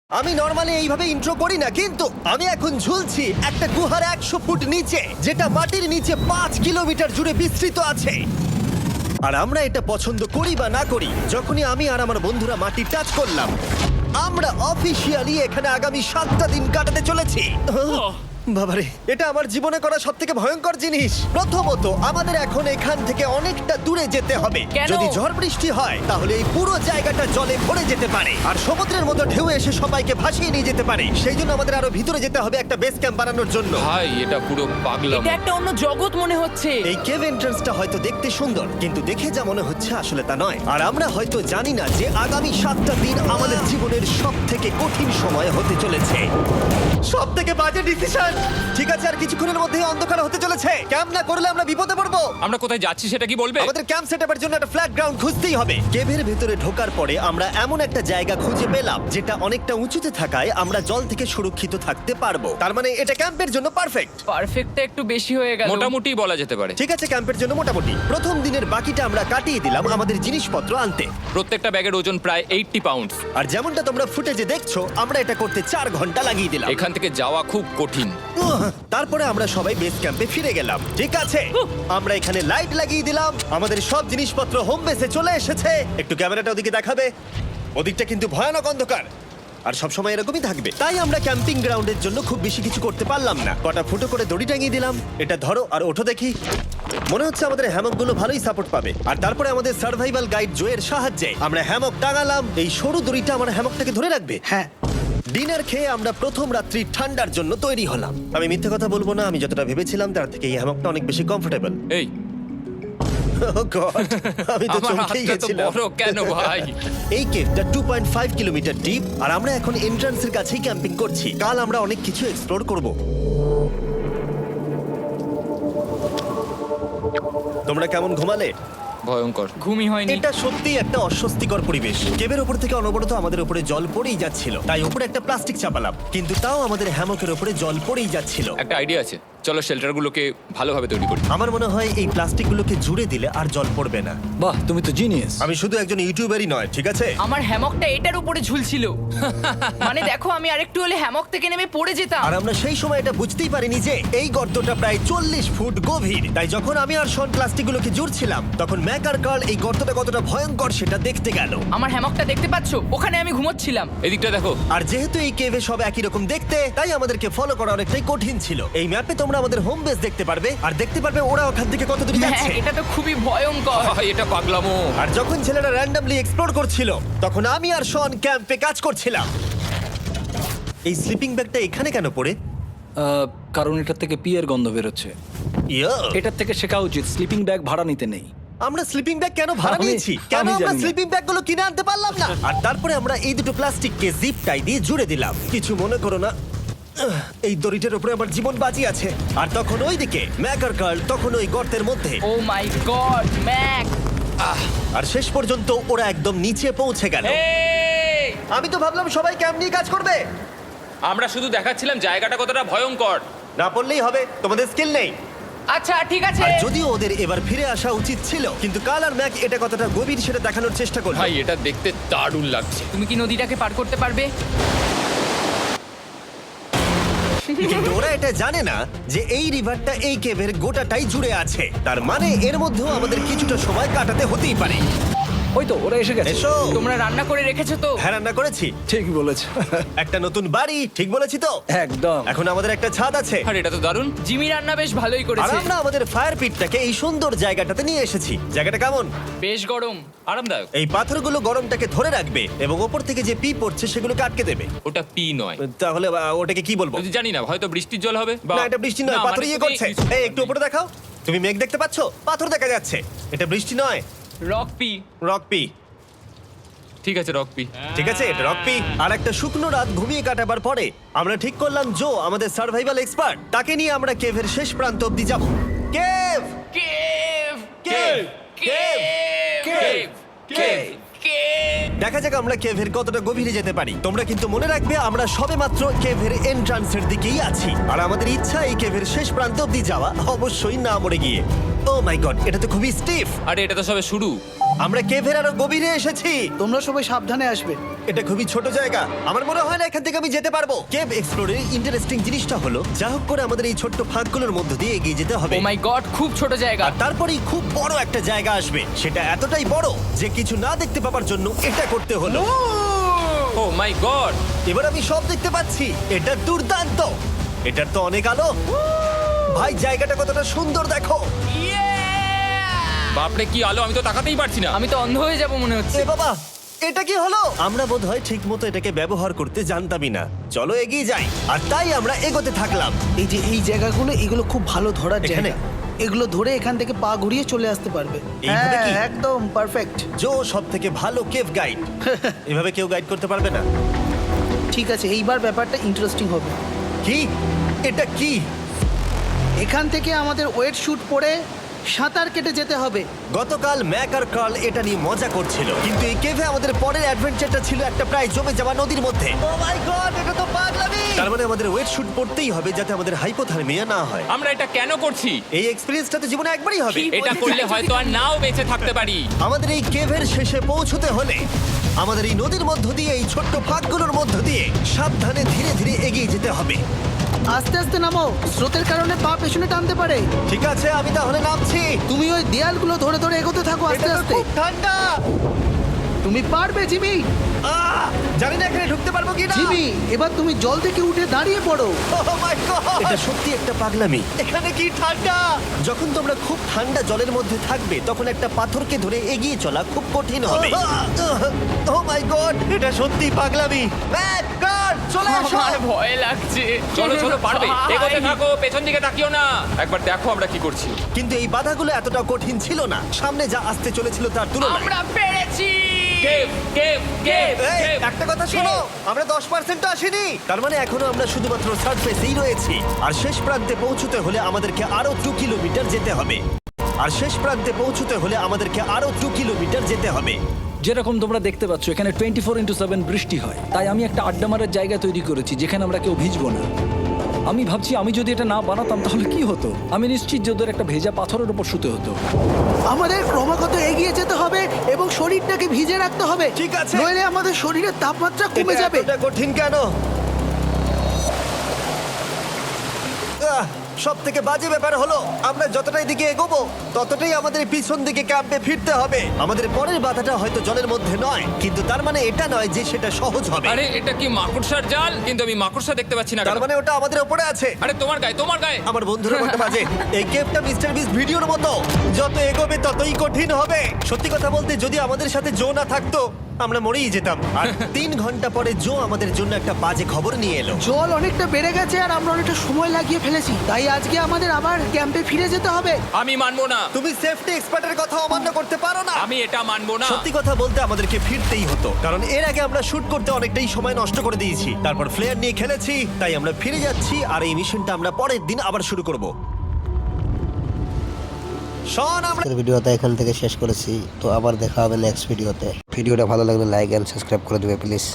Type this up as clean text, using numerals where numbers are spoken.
আমি নরমালি এইভাবে ইন্ট্রো করি না, কিন্তু আমি এখন ঝুলছি একটা গুহার 100 ফুট নিচে, যেটা মাটির নিচে 5 কিলোমিটার জুড়ে বিস্তৃত আছে। আর আমরা এটা পছন্দ করি বা না করি, যখনই আমি আর আমার বন্ধুরা মাটি টাচ করলাম, আমরা অফিসিয়ালি এখানে আগামী 7টা দিন কাটাতে চলেছি। বাবারে, এটা আমার জীবনে করা সবথেকে ভয়ঙ্কর জিনিস। প্রথমত, আমাদের এখন এখান থেকে অনেকটা দূরে যেতে হবে। কেন? যদি ঝড় বৃষ্টি হয় তাহলে এই পুরো জায়গাটা জলে ভরে যেতে পারে, আর সমুদ্রের মতো ঢেউ এসে সবাইকে ভাসিয়ে নিয়ে যেতে পারে। সেই জন্য আমাদের আরো ভিতরে যেতে হবে একটা বেস ক্যাম্প বানানোর জন্য। ভাই এটা পুরো পাগলাম। এটা একটা অন্য জগৎ মনে হচ্ছে। এই কেভ এন্ট্রান্সটা হয়তো দেখতে সুন্দর, কিন্তু দেখে যা মনে হচ্ছে আসলে তা নয়। আর আমরা হয়তো জানি না যে আগামী 7টা দিন আমাদের জীবনের সব থেকে কঠিন সময় হতে চলেছে। সব থেকে বাজে ডিসিশন। ঠিক আছে, আর কিছুক্ষণের মধ্যেই অন্ধকার হতে চলেছে। ক্যাম্প না করলে আমরা বিপদে পড়বো। আমরা কোথায় যাচ্ছি সেটা কি বলবে? আমাদের ক্যাম্প সেটআপের জন্য একটা ফ্ল্যাট গ্রাউন্ড খুঁজতেই হবে। কেভের ভেতরে ঢোকার পরে আমরা এমন একটা জায়গা খুঁজে পেলাম যেটা অনেকটা উঁচুতে থাকায় আমরা জল থেকে সুরক্ষিত থাকতে পারবো। তার মানে এটা ক্যাম্পের জন্য পারফেক্ট। পারফেক্টটা একটু বেশি হয়ে গেল। মোটামুটি বলা যেতে পারে। ঠিক আছে, ক্যাম্পের জন্য মোটামুটি। প্রথম দিনের বাকিটা আমরা কাটিয়ে দিলাম আমাদের জিনিসপত্র আনতে। প্রত্যেকটা ব্যাগের ওজন প্রায় 80 পাউন্ড। আর যেমনটা তোমরা ফুটেজে দেখছো, আমরা এটা করতে 4 ঘন্টা লাগিয়ে দিলাম। এখান থেকে যাওয়া খুব কঠিন। তারপরে আমরা সবাই বেস ক্যাম্পে ফিরে গেলাম। ঠিক আছে, আমরা এখানে লাইট লাগিয়ে দিলাম। আমাদের সব জিনিসপত্র হোম বেসে চলে এসেছে। একটু ক্যামেরাটা ওদিকে দেখাবে? ওদিকটা কিন্তু ভয়ানক অন্ধকার, আর সবসময় এরকমই থাকবে। তাই আমরা ক্যাম্পিং গ্রাউন্ডের জন্য খুব বেশি কিছু করতে পারলাম না। কটা ফুটো করে দড়ি টাঙিয়ে দিলাম। এটা ধরো আর ওঠো দেখি। মনে হচ্ছে আমাদের হ্যামকগুলো ভালোই সাপোর্ট পাবে। আর তারপরে আমাদের সার্ভাইভাল গাইড জোয়ের সাহায্যে আমরা হ্যামক টাঙালাম। এই সরু দড়িটা আমার হ্যামকটাকে ধরে রাখবে। হ্যাঁ। ডিনার খেয়ে আমরা প্রথম রাত্রি ঠান্ডার জন্য তৈরি হলাম। আমি মিথ্যে কথা বলবো না, আমি যতটা ভেবেছিলাম তার থেকে এই হ্যামকটা অনেক বেশি কমফোর্টেবল। এই আমি তো আমার চমকেই হাতটা তো গেছিলাম। বড় কেন ভাই? এই কেভটা 2.5 কিলোমিটার ডিপ, আর আমরা এখন এন্ট্রান্সের কাছেই ক্যাম্পিং করছি। কাল আমরা অনেক কিছু এক্সপ্লোর করব। তোমরা কেমন ঘুমালে? ভয়ঙ্কর। ঘুমই হয়নি। এটা সত্যিই একটা অস্বস্তিকর পরিবেশ। কেবের উপর থেকে অনবরত আমাদের উপরে জল পড়েই যাচ্ছিল, তাই উপরে একটা প্লাস্টিক চাপালাম, কিন্তু তাও আমাদের হ্যামকের উপরে জল পড়েই যাচ্ছিল। একটা আইডিয়া আছে, চলো শেল্টারগুলোকে ভালোভাবে তৈরি করি। আমার মনে হয় এই প্লাস্টিকগুলোকে জুড়ে দিলে আর জল পড়বে না। বাহ, তুমি তো জিনিয়াস। আমি শুধু একজন ইউটিউবারই নয়, ঠিক আছে? আমার হ্যামকটা এটার উপরে ঝুলছিল। মানে দেখো, আমি আরেকটু হলে হ্যামক থেকে নেমে পড়ে যেতাম। আর আমরা সেই সময় এটা বুঝতেই পারিনি যে এই গর্তটা প্রায় 40 ফুট গভীর। তাই যখন আমি আর শন প্লাস্টিকগুলোকে জুড়ছিলাম, তখন ম্যাক আর কার্ল এই গর্তটা কতটা ভয়ঙ্কর সেটা দেখতে গেল। আমার হ্যামকটা দেখতে পাচ্ছো? ওখানে আমি ঘুমোচ্ছিলাম। এদিকটা দেখো। আর যেহেতু এই কেভে সব একই রকম দেখতে, তাই আমাদেরকে ফলো করা অনেকটাই কঠিন ছিল। এই ম্যাপে তোমরা আমাদের হোম বেস দেখতে পারবে, আর দেখতে পারবে ওরা ওখান থেকে কত দূরে হ্যাঁ, যাচ্ছে। এটা তো খুবই ভয়ঙ্কর। ভাই এটা পাগলামো। আর যখন ছেলেরা র্যান্ডমলি এক্সপ্লোর করছিল, তখন আমি আর শন ক্যাম্পে কাজ করছিলাম। এই স্লিপিং ব্যাগটা এখানে কেন পড়ে? কারণ এটার থেকে পিয়ের গন্ধ বেরোচ্ছে। ইয়া, এটার থেকে শেখা উচিত স্লিপিং ব্যাগ ভাড়া নিতে নেই। আমরা স্লিপিং ব্যাগ কেন ভাড়া আমি- নিয়েছি? কেন আমি আমরা জানি না। স্লিপিং ব্যাগগুলো কিনে আনতে পারলাম না? আর তারপরে আমরা এই দুটো প্লাস্টিককে জিপ টাই দিয়ে জুড়ে দিলাম। কিছু মনে করো না, এই দড়িটার উপরে আমার জীবন বাজি আছে। আর তখন ওইদিকে ম্যাক আর কার্ল তখন ওই গর্তের মধ্যে। ও মাই গড, ম্যাক! আর শেষ পর্যন্ত ওরা একদম নিচে পৌঁছে গেল। এই! আমি তো ভাবলাম সবাই ক্যাম্প নিয়ে কাজ করবে। আমরা শুধু দেখাচ্ছিলাম জায়গাটা কতটা ভয়ঙ্কর। না পড়লেই হবে, তোমাদের স্কিল নেই। আচ্ছা ঠিক আছে। আর যদিও ওদের এবার ফিরে আসা উচিত ছিল, কিন্তু কাল আর ম্যাক এটা কতটা গভীর সেটা দেখানোর চেষ্টা করলো। ভাই এটা দেখতে দারুণ লাগছে। তুমি কি নদীটাকে পার করতে পারবে? কিন্তু ওরা এটা জানে না যে এই রিভারটা এই কেভের গোটাটাই জুড়ে আছে। তার মানে এর মধ্যেও আমাদের কিছুটা সময় কাটাতে হতেই পারে। ওই তো ওরা এসে গেছে। এসো। তোমরা রান্না করে রেখেছো তো? হ্যাঁ, রান্না করেছি। ঠিক বলেছ। একটা নতুন বাড়ি, ঠিক বলেছি তো? একদম। এখন আমাদের একটা ছাদ আছে। আর এটা তো দারুণ। জিমি রান্না বেশ ভালোই আর করেছে। আমরা আমাদের ফায়ার পিটটাকে এই সুন্দর জায়গাটাতে নিয়ে এসেছি। জায়গাটা কেমন? বেশ গরম। আরামদায়ক। এই পাথরগুলো গরমটাকে ধরে রাখবে এবং ওপর থেকে যে পি পড়ছে সেগুলোকে আটকে দেবে। ওটা পি নয়। তাহলে ওটাকে কি বলবো? যদি জানি না, হয়তো বৃষ্টির জল হবে বা না, এটা বৃষ্টি নয়, না, পাথর মানে ইয়ে তুমি- করছে। এই একটু উপরে দেখাও। তুমি মেঘ দেখতে পাচ্ছো? পাথর দেখা যাচ্ছে। এটা বৃষ্টি নয়, রক পি। Rock P. ঠিক আছে রক পি। ঠিক আছে, এটা রক পি। আর একটা শুকনো রাত ঘুমিয়ে কাটাবার পরে আমরা ঠিক করলাম জো আমাদের সার্ভাইভাল এক্সপার্ট, তাকে নিয়ে আমরা কেভের শেষ প্রান্ত অব্দি যাব। Cave, cave! Cave, cave, cave! Cave. Cave! দেখা যাক আমরা কেভের কতটা গভীরে যেতে পারি। তোমরা কিন্তু মনে রাখবে আমরা সবেমাত্র কেভের এন্ট্রান্সের দিকেই আছি, আর আমাদের ইচ্ছা এই কেভের শেষ প্রান্ত অব্দি যাওয়া, অবশ্যই না মরে গিয়ে। ও মাই গড, এটা তো খুবই স্টিফ। আরে এটা তো সবে শুরু। আমরা কেভের আরো গভীরে এসেছি। তোমরা সবাই সাবধানে আসবে। এটা খুবই ছোট জায়গা, আমার মনে হয় না এখান থেকে আমি যেতে পারবো। কেভ এক্সপ্লোরের ইন্টারেস্টিং জিনিসটা হলো যা হোক করে আমাদের এই ছোট্ট ফাঁকগুলোর মধ্য দিয়ে এগিয়ে যেতে হবে। ও মাই গড, খুব ছোট জায়গা। আর তারপরেই খুব বড় একটা জায়গা আসবে, সেটা এতটাই বড় যে কিছু না দেখতে পাওয়ার জন্য এটা করতে হলো। ও মাই গড! এবার আমি সব দেখতে পাচ্ছি, এটা দুর্দান্ত। এটার তো অনেক আলো। ভাই জায়গাটা কতটা সুন্দর দেখো। বাপরে কি আলো, আমি তো তাকাতেই পারছি না। আমি তো অন্ধ হয়ে যাব মনে হচ্ছে। এ বাবা, এটা কি হলো? আমরা বোধহয় ঠিক মতো এটাকে ব্যবহার করতে জানতামই না। চলো এগিয়ে যাই। আর তাই আমরা এগোতে থাকলাম। এই যে এই জায়গাগুলো, এগুলো খুব ভালো ধরার এখানে? জায়গা। এগুলো ধরে এখান থেকে পা ঘুরিয়ে চলে আসতে পারবে। এইভাবে কি? হ্যাঁ, একদম পারফেক্ট। জো সব থেকে ভালো কেভ গাইড। এভাবে কেউ গাইড করতে পারবে না। ঠিক আছে, এইবার ব্যাপারটা ইন্টারেস্টিং হবে। কি? এটা কি? এখান থেকে আমাদের ওয়েট শুট পরে সাঁতার কেটে যেতে হবে। গতকাল ম্যাক আর কার্ল এটা নিয়ে মজা করছিল, কিন্তু এই কেভে আমাদের পরের অ্যাডভেঞ্চারটা ছিল একটা প্রায় জমে যাওয়া নদীর মধ্যে। ও মাই গড, এটা তো পাগলামি! তার মানে আমাদের ওয়েট শুট পড়তেই হবে যাতে আমাদের হাইপোথার্মিয়া না হয়। আমরা এটা কেন করছি? এই এক্সপেরিয়েন্সটা তো জীবনে একবারই হবে। এটা করলে হয়তো আর নাও বেঁচে থাকতে পারি। আমাদের এই কেভের শেষে পৌঁছতে হলে আমাদের এই নদীর মধ্য দিয়ে, এই ছোট্ট ফাঁকগুলোর মধ্য দিয়ে সাবধানে ধীরে ধীরে এগিয়ে যেতে হবে। আস্তে আস্তে নামো, স্রোতের কারণে পা পেছনে টানতে পারে। ঠিক আছে, আমি তাহলে নামছি। তুমি ওই দেয়ালগুলো ধরে ধরে এগোতে থাকো আস্তে এটা তো আস্তে। খুব ঠান্ডা। তুমি পারবে জিমি। জানি না এখানে ঢুকতে পারবো কি না। জিমি, এবার তুমি জল থেকে উঠে দাঁড়িয়ে পড়ো। এটা সত্যি একটা পাগলামি। এখানে কি ঠান্ডা! যখন তোমরা খুব ঠান্ডা জলের মধ্যে থাকবে তখন একটা পাথরকে ধরে এগিয়ে চলা খুব কঠিন হবে। ও মাই গড, এটা সত্যি পাগলামি। ম্যাক, কার্ল, চলে এসো। আমার ভয় লাগছে। চলো চলো, পারবে। ভাই। এগোতে থাকো, পেছন দিকে তাকিও না। একবার দেখো আমরা কি করছি। কিন্তু এই বাধাগুলো এতটা কঠিন ছিল না সামনে যা আসতে চলেছিল তার তুলনায়। আমরা পেরেছি। কেভ কেভ কেভ এই, কেভ। একটা কথা শোনো, আমরা 10% আসিনি। তার মানে এখনো আমরা শুধুমাত্র সার্ফেসেই রয়েছি। আর শেষ প্রান্তে পৌঁছতে হলে আমাদেরকে আরো 2 কিলোমিটার যেতে হবে। আর শেষ প্রান্তে পৌঁছতে হলে আমাদেরকে আরো 2 কিলোমিটার যেতে হবে। যেরকম তোমরা দেখতে পাচ্ছ এখানে 24/7 বৃষ্টি হয়, তাই আমি একটা আড্ডা মারার জায়গা তৈরি করেছি যেখানে আমরা কেউ ভিজবো না। আমি ভাবছি আমি যদি এটা না বানাতাম তাহলে কি হতো। আমি নিশ্চিত যে ওদের একটা ভেজা পাথরের উপর শুতে হতো। আমাদের ক্রমাগত এগিয়ে যেতে হবে এবং শরীরটাকে ভিজে রাখতে হবে। ঠিক আছে। নইলে আমাদের শরীরের তাপমাত্রা কমে এটা যাবে। এতটা কঠিন কেন? সব থেকে বাজে ব্যাপার হলো আমরা যতটাই দিকে এগোবো ততটাই আমাদের পিছন দিকে ক্যাম্পে ফিরতে হবে। আমাদের পরের বাধাটা হয়তো জলের মধ্যে নয়, কিন্তু তার মানে এটা নয় যে সেটা সহজ হবে। আরে এটা কি মাকড়সার জাল? কিন্তু আমি মাকড়সা দেখতে পাচ্ছি না। তার কেন? মানে ওটা আমাদের উপরে আছে। আরে তোমার গায়ে। আমার বন্ধুরা বলতে বাজে। এই গেমটা মিস্টার বিস ভিডিওর মতো, যত এগোবে ততই কঠিন হবে। সত্যি কথা বলতে যদি আমাদের সাথে জো না থাকতো আমরা মরেই যেতাম। আর 3 ঘন্টা পরে জো আমাদের জন্য একটা বাজে খবর নিয়ে এলো। জল অনেকটা বেড়ে গেছে আর আমরা অনেকটা সময় লাগিয়ে ফেলেছি, তাই আজকে আমাদের আবার ক্যাম্পে ফিরে যেতে হবে। আমি মানবো না। তুমি সেফটি এক্সপার্টের কথা অমান্য করতে পারো না। আমি এটা মানবো না। সত্যি কথা বলতে আমাদেরকে ফিরতেই হতো, কারণ এর আগে আমরা শুট করতে অনেকটাই সময় নষ্ট করে দিয়েছি। তারপর ফ্লেয়ার নিয়ে খেলেছি, তাই আমরা ফিরে যাচ্ছি। আর এই মিশনটা আমরা পরের দিন আবার শুরু করব। শন, আমরা আজকের ভিডিওটা এখান থেকে শেষ করেছি। তো আবার দেখা হবে নেক্সট ভিডিওতে। ভিডিওটা ভালো লাগলে লাইক এন্ড সাবস্ক্রাইব করে দেবে প্লিজ।